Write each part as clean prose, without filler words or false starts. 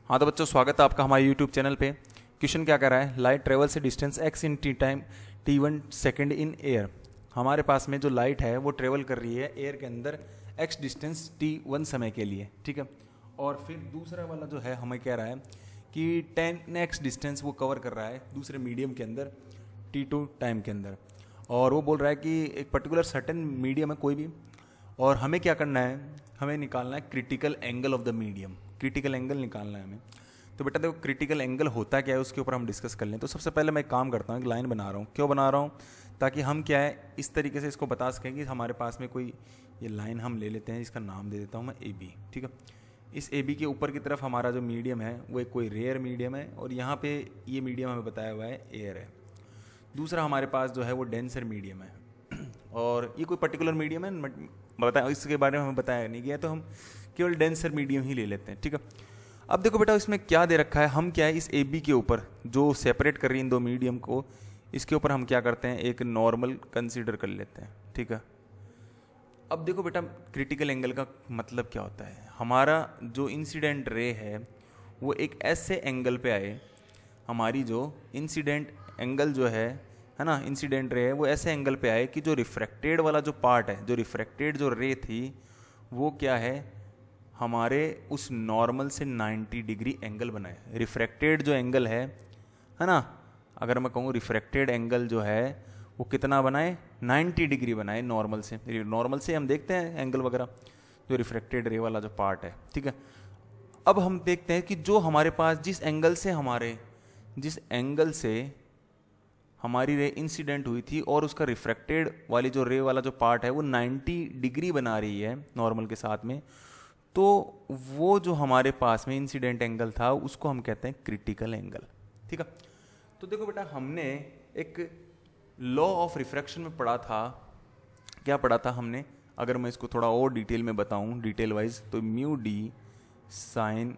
हाँ तो बच्चों, स्वागत है आपका हमारे यूट्यूब चैनल पे। क्वेश्चन क्या कर रहा है, लाइट ट्रेवल से distance x in T time t1 second in air. हमारे पास में जो लाइट है वो ट्रेवल कर रही है एयर के अंदर x डिस्टेंस t1 समय के लिए, ठीक है। और फिर दूसरा वाला जो है हमें कह रहा है कि 10x डिस्टेंस वो कवर कर रहा है दूसरे मीडियम के अंदर t2 टाइम के अंदर। और वो बोल रहा है कि एक पर्टिकुलर सर्टेन मीडियम है कोई भी, और हमें क्या करना है, हमें निकालना है critical angle of the medium. Critical angle निकालना है हमें। तो बेटा देखो, क्रिटिकल एंगल होता क्या है उसके ऊपर हम डिस्कस कर लें। तो सबसे पहले मैं एक काम करता हूँ, एक लाइन बना रहा हूँ। क्यों बना रहा हूँ? ताकि हम क्या है इस तरीके से इसको बता सकें कि हमारे पास में कोई ये लाइन हम ले लेते हैं, इसका नाम दे देता हूँ मैं ए बी, ठीक है। इस ए बी के ऊपर की तरफ हमारा जो मीडियम है वो एक कोई रेयर मीडियम है, और यहाँ पे ये मीडियम हमें बताया हुआ है एयर है। दूसरा हमारे पास जो है वो डेंसर मीडियम है, और ये कोई पर्टिकुलर मीडियम है बताया, इसके बारे में हमें बताया नहीं गया, तो हम केवल डेंसर मीडियम ही ले लेते हैं, ठीक है। अब देखो बेटा, इसमें क्या दे रखा है, हम क्या है इस ए बी के ऊपर जो सेपरेट कर रही है इन दो मीडियम को, इसके ऊपर हम क्या करते हैं, एक नॉर्मल कंसीडर कर लेते हैं, ठीक है। अब देखो बेटा, क्रिटिकल एंगल का मतलब क्या होता है, हमारा जो इंसिडेंट रे है वो एक ऐसे एंगल पे आए, हमारी जो इंसिडेंट एंगल जो है ना, इंसिडेंट रे है वो ऐसे एंगल पे आए कि जो रिफ्रैक्टेड वाला जो पार्ट है, जो रिफ्रैक्टेड जो रे थी वो क्या है, हमारे उस नॉर्मल से 90 डिग्री एंगल बनाए। रिफ्रैक्टेड जो एंगल है ना, अगर मैं कहूँ रिफ्रैक्टेड एंगल जो है वो कितना बनाए, 90 डिग्री बनाए नॉर्मल से। नॉर्मल से हम देखते हैं एंगल वगैरह, जो रिफ्रैक्टेड रे वाला जो पार्ट है, ठीक है। अब हम देखते हैं कि जो हमारे पास जिस एंगल से हमारी रे इंसिडेंट हुई थी और उसका रिफ्रैक्टेड वाली जो रे वाला जो पार्ट है वो 90 डिग्री बना रही है नॉर्मल के साथ में, तो वो जो हमारे पास में इंसिडेंट एंगल था उसको हम कहते हैं क्रिटिकल एंगल, ठीक है। तो देखो बेटा, हमने एक लॉ ऑफ रिफ्रैक्शन में पढ़ा था। क्या पढ़ा था हमने? अगर मैं इसको थोड़ा और डिटेल में बताऊं, डिटेल वाइज, तो mu D sine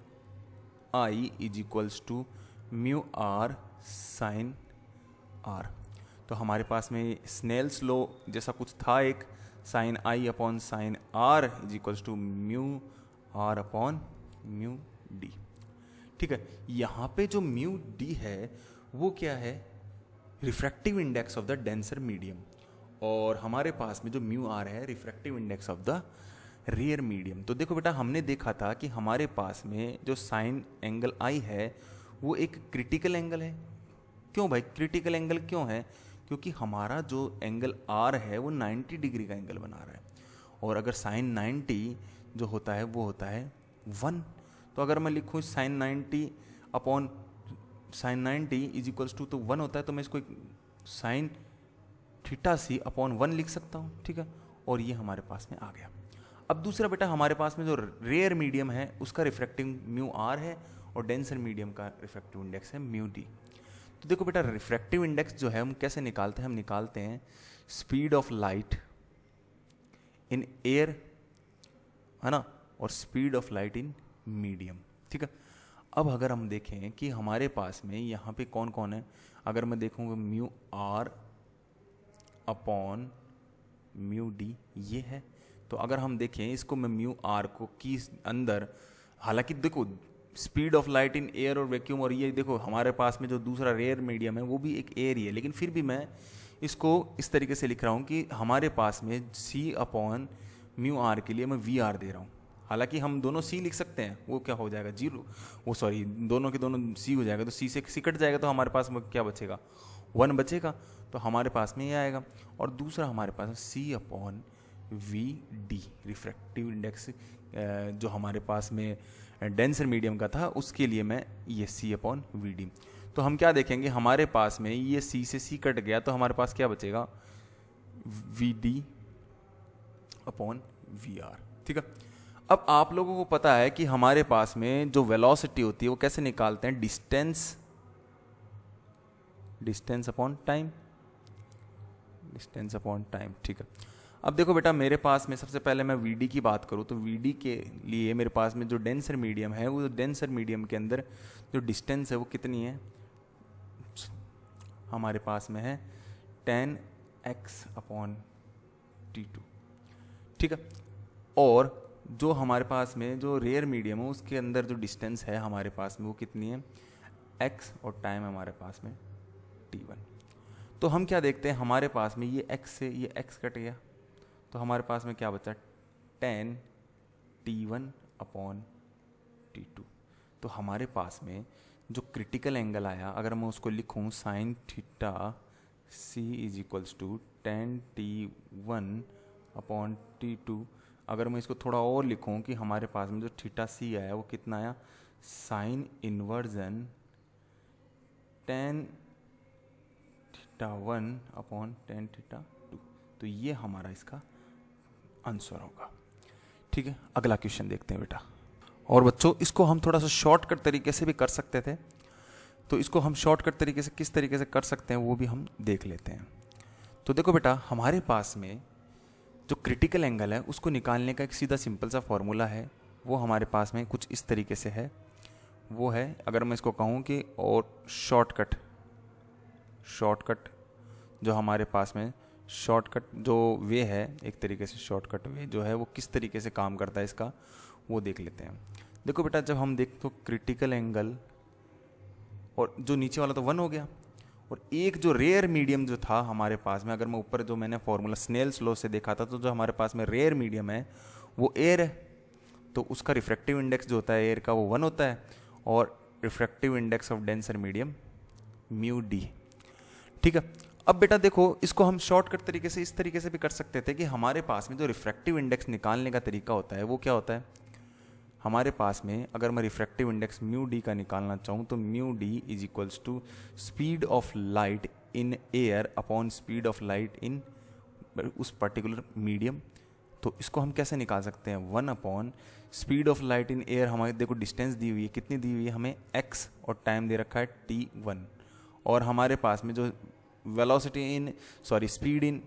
I is equals to mu R sine R. तो हमारे पास में स्नेल्स लॉ जैसा कुछ था, एक sine I upon sine R is equals to mu R upon mu D, ठीक है। यहाँ पे जो म्यू डी है वो क्या है, refractive index of the denser medium, और हमारे पास में जो म्यू आर है refractive index of the rare medium. तो देखो बेटा, हमने देखा था कि हमारे पास में जो साइन एंगल आई है वो एक क्रिटिकल एंगल है। क्यों भाई क्रिटिकल एंगल क्यों है? क्योंकि हमारा जो एंगल आर है वो 90 डिग्री का एंगल बना रहा है, और अगर साइन 90 जो होता है वो होता है 1। तो अगर मैं लिखूँ sine 90 upon sine 90 is equals to, तो 1 होता है, तो मैं इसको साइन थीटा सी अपॉन 1 लिख सकता हूँ, ठीक है। और ये हमारे पास में आ गया। अब दूसरा बेटा, हमारे पास में जो रेयर मीडियम है उसका रिफ्रैक्टिव म्यू आर है, और डेंसर मीडियम का रिफ्रैक्टिव इंडेक्स है म्यू डी। तो देखो बेटा, रिफ्रैक्टिव इंडेक्स जो है हम कैसे निकालते हैं, हम निकालते हैं speed of light in air, है ना, और speed of light in medium, ठीक है। अब अगर हम देखें कि हमारे पास में यहाँ पे कौन कौन है, अगर मैं देखूँगा mu R upon mu D ये है। तो अगर हम देखें इसको, मैं म्यू आर को की अंदर, हालांकि देखो speed of light in air और वैक्यूम, और ये देखो हमारे पास में जो दूसरा रेयर मीडियम है वो भी एक एयर ही है, लेकिन फिर भी मैं इसको इस तरीके से लिख रहा हूँ कि हमारे पास में सी अपॉन म्यू आर के लिए मैं वी आर दे रहा हूँ। हालांकि हम दोनों सी लिख सकते हैं, वो क्या हो जाएगा जीरो, वो सॉरी दोनों के दोनों सी हो जाएगा, तो सी से सी कट जाएगा, तो हमारे पास में क्या बचेगा, 1 बचेगा, तो हमारे पास में ये आएगा। और दूसरा हमारे पास C upon V D, refractive index जो हमारे पास में डेंसर मीडियम का था उसके लिए मैं ये सी अपॉन वी डी। तो हम क्या देखेंगे, हमारे पास में ये सी से सी कट गया, तो हमारे पास क्या बचेगा, V D upon V R, ठीक है। अब आप लोगों को पता है कि हमारे पास में जो वेलोसिटी होती है वो कैसे निकालते हैं, distance upon time, distance upon time, ठीक है। अब देखो बेटा, मेरे पास में सबसे पहले मैं वीडी की बात करूँ तो वीडी के लिए मेरे पास में जो डेंसर मीडियम है, वो डेंसर मीडियम के अंदर जो डिस्टेंस है वो कितनी है, हमारे पास में है 10x अपॉन T2, ठीक है। और जो हमारे पास में जो रेयर मीडियम है उसके अंदर जो डिस्टेंस है हमारे पास में वो कितनी है, x, और टाइम है हमारे पास में t1। तो हम क्या देखते हैं, हमारे पास में ये x से ये x कट गया, तो हमारे पास में क्या बचा, tan t1 अपॉन t2। तो हमारे पास में जो क्रिटिकल एंगल आया, अगर मैं उसको लिखूं sine theta c is equals to tan t1 upon t2, अगर मैं इसको थोड़ा और लिखूं कि हमारे पास में जो थीटा c आया वो कितना आया, sine inversion tan theta 1 upon tan theta 2। तो ये हमारा इसका आंसर होगा। ठीक है, अगला क्वेश्चन देखते हैं बेटा। और बच्चों इसको हम थोड़ा सा शॉर्टकट तरीके से भी कर सकते थे, तो इसको हम शॉर्टकट तरीके से किस तरीके से कर सकते हैं वो भी हम देख लेते हैं। तो देखो बेटा, हमारे पास में जो क्रिटिकल एंगल है उसको निकालने का एक सीधा सिंपल सा फॉर्मूला है, वो हमारे पास में कुछ इस तरीके से है। वो है, अगर मैं इसको कहूँ कि और शॉर्टकट जो हमारे पास में शॉर्टकट जो वे है, एक तरीके से शॉर्टकट वे जो है वो किस तरीके से काम करता है इसका वो देख लेते हैं। देखो बेटा, जब हम देख तो क्रिटिकल एंगल, और जो नीचे वाला तो 1 हो गया, और एक जो रेयर मीडियम जो था हमारे पास में, अगर मैं ऊपर जो मैंने फॉर्मूला स्नेल्स लॉ से देखा था, तो जो हमारे पास में रेयर मीडियम है वो एयर है, तो उसका रिफ्रैक्टिव इंडेक्स जो होता है एयर का वो 1 होता है, और refractive index of denser medium mu D. ठीक है, अब बेटा देखो, इसको हम शॉर्टकट तरीके से इस तरीके से भी कर सकते थे कि हमारे पास में जो रिफ्रैक्टिव इंडेक्स निकालने का तरीका होता है वो क्या होता है, हमारे पास में अगर मैं रिफ्रैक्टिव इंडेक्स म्यू डी का निकालना चाहूँ तो mu D is equals to speed of light in air upon speed of light in उस पर्टिकुलर मीडियम। तो इसको हम कैसे निकाल सकते हैं, 1 upon speed of light in air, हमारी देखो डिस्टेंस दी हुई है, कितनी दी हुई है हमें x, और टाइम दे रखा है t1, और हमारे पास में जो वेलोसिटी इन स्पीड इन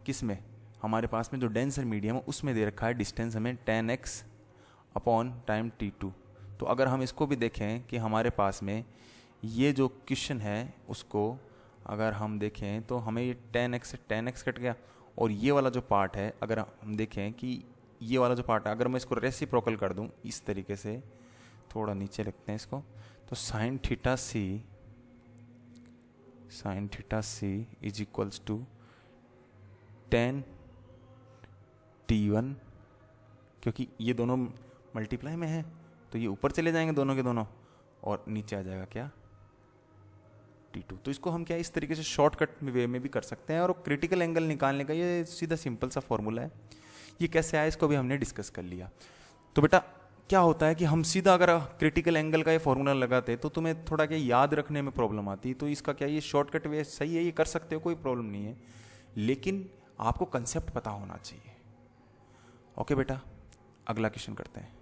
किस में, हमारे पास में जो डेंसर मीडियम है उसमें दे रखा है डिस्टेंस हमें tan x upon time t2। तो अगर हम इसको भी देखें कि हमारे पास में ये जो क्वेश्चन है उसको अगर हम देखें तो हमें ये tan x से tan x कट गया, और ये वाला जो पार्ट है अगर हम देखें कि ये वाला जो पार्ट है अगर मैं इसको रेसिप्रोकल कर दूं इस तरीके से, थोड़ा नीचे लिखते हैं इसको, तो sine theta c is equals to tan t1, क्योंकि ये दोनों मल्टीप्लाई में है तो ये ऊपर चले जाएंगे दोनों के दोनों, और नीचे आ जाएगा क्या, t2। तो इसको हम क्या इस तरीके से शॉर्टकट वे में भी कर सकते हैं, और क्रिटिकल एंगल निकालने का ये सीधा सिंपल सा फॉर्मूला है। ये कैसे आया इसको भी हमने डिस्कस कर लिया। तो बेटा क्या होता है कि हम सीधा अगर क्रिटिकल एंगल का ये फॉर्मूला लगाते तो तुम्हें थोड़ा क्या याद रखने में प्रॉब्लम आती, तो इसका क्या ये शॉर्टकट वे सही है, ये कर सकते हो, कोई प्रॉब्लम नहीं है, लेकिन आपको कंसेप्ट पता होना चाहिए। ओके बेटा, अगला क्वेश्चन करते हैं।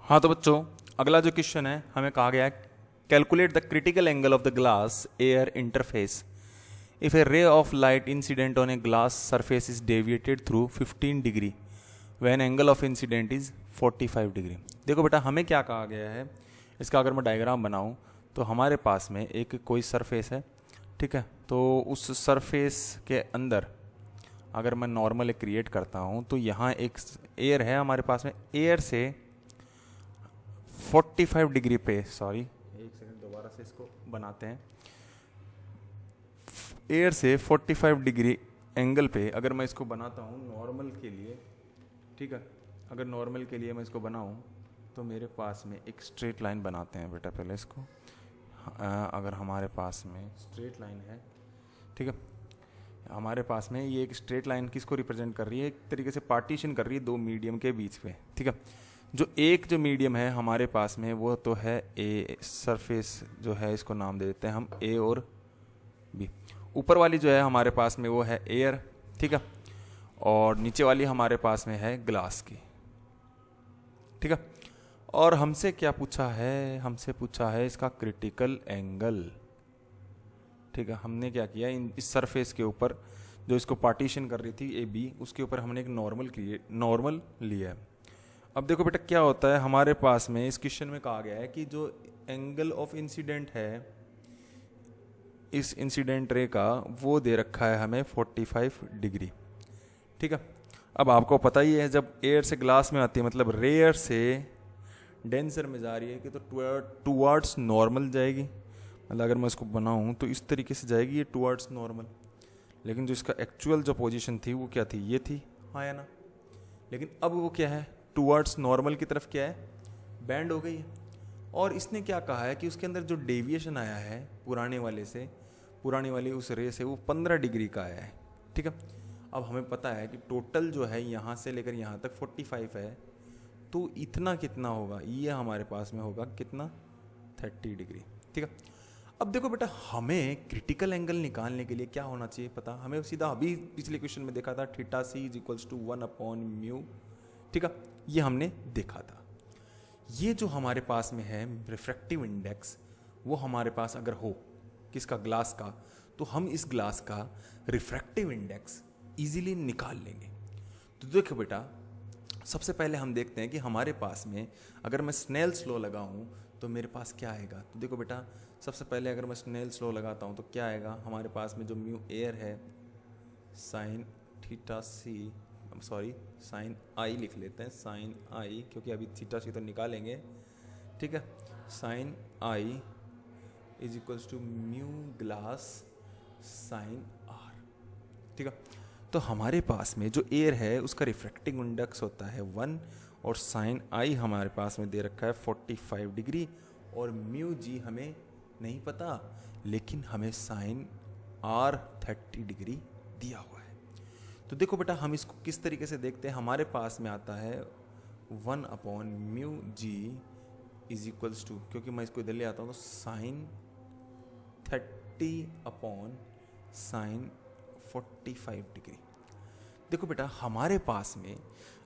हाँ तो बच्चों, अगला जो क्वेश्चन है हमें कहा गया है calculate the critical angle of the glass air interface if A ray of light incident on a glass surface is deviated through 15 degree when angle of incident is 45 degree. देखो बेटा, हमें क्या कहा गया है, इसका अगर मैं डायग्राम बनाऊं तो हमारे पास में एक कोई सरफेस है, ठीक है, तो उस सरफेस के अंदर अगर मैं नॉर्मल क्रिएट करता हूं तो यहाँ एक एयर है हमारे पास में, एयर से 45 डिग्री पे, एक सेकंड दोबारा से इसको बनाते हैं, एयर से 45 डिग्री एंगल पे अगर मैं इसको बनाता हूँ नॉर्मल के लिए, ठीक है, अगर नॉर्मल के लिए मैं इसको बनाऊँ तो मेरे पास में एक स्ट्रेट लाइन बनाते हैं बेटा, पहले इसको अगर हमारे पास में स्ट्रेट लाइन है, ठीक है, हमारे पास में ये एक स्ट्रेट लाइन किसको रिप्रेजेंट कर रही है, एक तरीके से पार्टीशन कर रही है दो मीडियम के बीच पे, ठीक है। जो एक जो मीडियम है हमारे पास में वो तो है ए, सरफेस जो है इसको नाम दे देते हैं हम ए और बी। ऊपर वाली जो है हमारे पास में वो है एयर, ठीक है, और नीचे वाली हमारे पास में है ग्लास की, ठीक है। और हमसे क्या पूछा है, हमसे पूछा है इसका क्रिटिकल एंगल, ठीक है। हमने क्या किया, इस सरफेस के ऊपर जो इसको पार्टीशन कर रही थी ए बी, उसके ऊपर हमने एक नॉर्मल लिया है। अब देखो बेटा क्या होता है, हमारे पास में इस क्वेश्चन में कहा गया है कि जो एंगल ऑफ इंसिडेंट है इस इंसिडेंट रे का वो दे रखा है हमें 45 डिग्री, ठीक है। अब आपको पता ही है जब एयर से ग्लास में आती है मतलब रेयर से डेंसर में जा रही है कि तो टूवर्ड्स नॉर्मल जाएगी। मतलब अगर मैं इसको बनाऊँ तो इस तरीके से जाएगी ये टूवर्ड्स नॉर्मल, लेकिन जो इसका एक्चुअल जो पोजीशन थी वो क्या थी, ये थी, हाँ या ना। लेकिन अब वो क्या है, टूवर्ड्स नॉर्मल की तरफ क्या है, बैंड हो गई है। और इसने क्या कहा है कि उसके अंदर जो डेविएशन आया है पुराने वाले से, पुरानी वाली उस रे से वो 15 डिग्री का आया है। ठीक है, अब हमें पता है कि टोटल जो है यहाँ से लेकर यहाँ तक 45 है, तो इतना कितना होगा, ये हमारे पास में होगा कितना, 30 डिग्री। ठीक है, अब देखो बेटा हमें क्रिटिकल एंगल निकालने के लिए क्या होना चाहिए पता, हमें सीधा अभी पिछले क्वेश्चन में देखा था theta C is equals to 1/μ। ठीक है, ये हमने देखा था। ये जो हमारे पास में है रिफ्रैक्टिव इंडेक्स, वो हमारे पास अगर हो किसका, ग्लास का, तो हम इस ग्लास का रिफ्रैक्टिव इंडेक्स इजीली निकाल लेंगे। तो देखो बेटा सबसे पहले हम देखते हैं कि हमारे पास में अगर मैं स्नेल्स लॉ लगाऊं तो मेरे पास क्या आएगा। तो देखो बेटा सबसे पहले अगर मैं स्नेल्स लॉ लगाता हूं तो क्या आएगा, हमारे पास में जो म्यू एयर है साइन थीटा सी, सॉरी साइन आई लिख लेते हैं, साइन आई, क्योंकि अभी थीटा सी तो निकालेंगे। ठीक है, sine I is equals to mu glass sine R. ठीक है, तो हमारे पास में जो एयर है उसका रिफ्रैक्टिंग इंडेक्स होता है 1 और साइन आई हमारे पास में दे रखा है 45 डिग्री और म्यू जी हमें नहीं पता, लेकिन हमें साइन आर 30 डिग्री दिया हुआ है। तो देखो बेटा हम इसको किस तरीके से देखते हैं, हमारे पास में आता है 1/μ जी इज इक्वल्स टू, क्योंकि मैं इसको इधर ले आता हूँ तो साइन 30/साइन 45 डिग्री। देखो बेटा हमारे पास में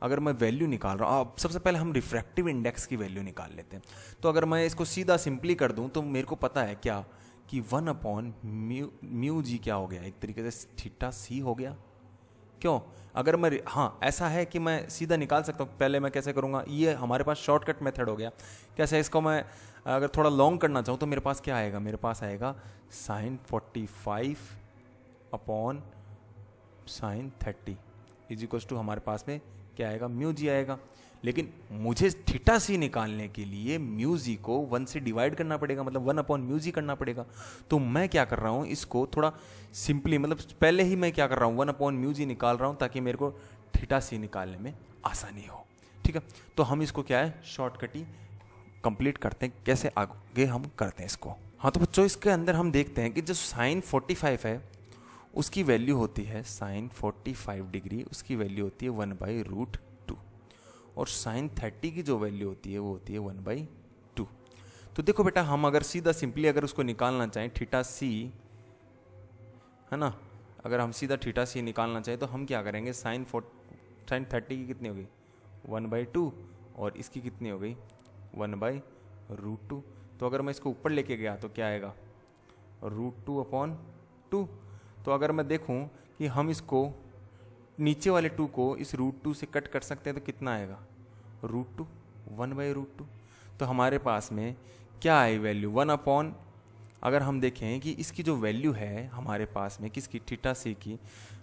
अगर मैं वैल्यू निकाल रहा हूँ, अब सबसे पहले हम रिफ्रैक्टिव इंडेक्स की वैल्यू निकाल लेते हैं। तो अगर मैं इसको सीधा सिंपली कर दूं तो मेरे को पता है क्या कि 1/μ जी क्या हो गया, एक तरीके से थीटा सी हो गया। क्यों, अगर मैं, हाँ ऐसा है कि मैं सीधा निकाल सकता हूँ। पहले मैं कैसे करूँगा, ये हमारे पास शॉर्टकट मेथड हो गया। कैसे, इसको मैं अगर थोड़ा लॉन्ग करना चाहूँ तो मेरे पास क्या आएगा, मेरे पास आएगा साइन 45/साइन 30 इज इक्वल्स टू, हमारे पास में क्या आएगा, म्यू जी आएगा। लेकिन मुझे थीटा सी निकालने के लिए म्यू जी को 1 से डिवाइड करना पड़ेगा, मतलब 1/μ जी करना पड़ेगा। तो मैं क्या कर रहा हूँ, इसको थोड़ा सिंपली, मतलब पहले ही मैं क्या कर रहा हूँ 1/μ जी निकाल रहा हूँ ताकि मेरे को थीटा सी निकालने में आसानी हो। ठीक है, तो हम इसको क्या है शॉर्टकट ही कंप्लीट करते हैं, कैसे आगे हम करते हैं इसको। हाँ तो बच्चों इसके अंदर हम देखते हैं कि जो साइन 45 है उसकी वैल्यू होती है साइन 45 डिग्री, उसकी वैल्यू होती है 1/√2 और साइन 30 की जो वैल्यू होती है वो होती है 1/2। तो देखो बेटा हम अगर सीधा सिंपली अगर उसको निकालना चाहें थीटा सी, है ना, अगर हम सीधा थीटा सी निकालना चाहें तो हम क्या करेंगे, साइन 30 की कितनी हो गई 1/2 और इसकी कितनी हो गई 1/√2। तो अगर मैं इसको ऊपर लेके गया तो क्या आएगा √2/2। तो अगर मैं देखूं कि हम इसको नीचे वाले 2 को इस √2 से कट कर सकते हैं तो कितना आएगा √2, 1/√2। तो हमारे पास में क्या आई वैल्यू 1/, अगर हम देखें कि इसकी जो वैल्यू है हमारे पास में किसकी, थीटा सी की,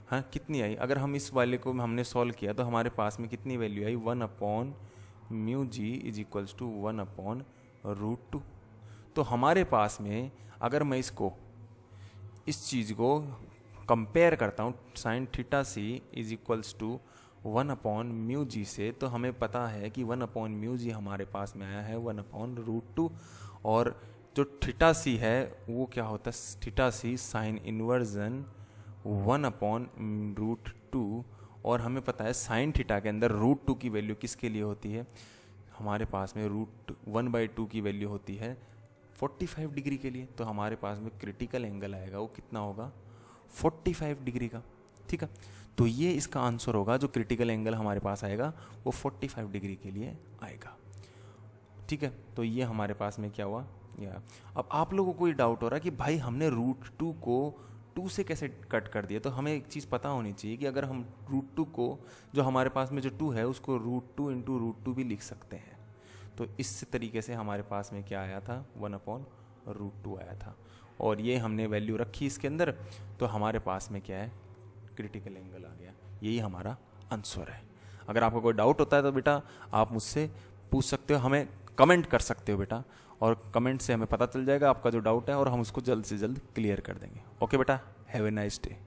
हाँ कितनी आई, अगर हम इस वाले को हमने सॉल्व किया तो हमारे पास में कितनी वैल्यू आई 1/μ जी इज इक्वल्स टू 1/√2। तो हमारे पास में अगर मैं इसको इस चीज़ को कंपेयर करता हूँ sine theta C is equals to 1/μ जी से, तो हमें पता है कि 1/μ जी हमारे पास में आया है 1/√2 और जो थीटा सी है वो क्या होता है, थीटा सी साइन इन्वर्जन 1/√2 और हमें पता है साइन थीटा के अंदर √2 की वैल्यू किसके लिए होती है, हमारे पास में √1/2 की वैल्यू होती है 45 डिग्री के लिए। तो हमारे पास में क्रिटिकल एंगल आएगा वो कितना होगा 45 डिग्री का। ठीक है, तो ये इसका आंसर होगा, जो क्रिटिकल एंगल हमारे पास आएगा वो 45 डिग्री के लिए आएगा। ठीक है, तो ये हमारे पास में क्या हुआ या। अब आप लोगों को कोई डाउट हो रहा है कि भाई हमने √2 को 2 से कैसे कट कर दिया, तो हमें एक चीज़ पता होनी चाहिए कि अगर हम √2 को, जो हमारे पास में जो 2 है उसको √2 × √2 भी लिख सकते हैं। तो इस तरीके से हमारे पास में क्या आया था 1/√2 आया था और ये हमने वैल्यू रखी इसके अंदर, तो हमारे पास में क्या है क्रिटिकल एंगल आ गया। यही हमारा आंसर है। अगर आपको कोई डाउट होता है तो बेटा आप मुझसे पूछ सकते हो, हमें कमेंट कर सकते हो बेटा, और कमेंट से हमें पता चल जाएगा आपका जो डाउट है और हम उसको जल्द से जल्द क्लियर कर देंगे। ओके बेटा, हैव ए नाइस डे।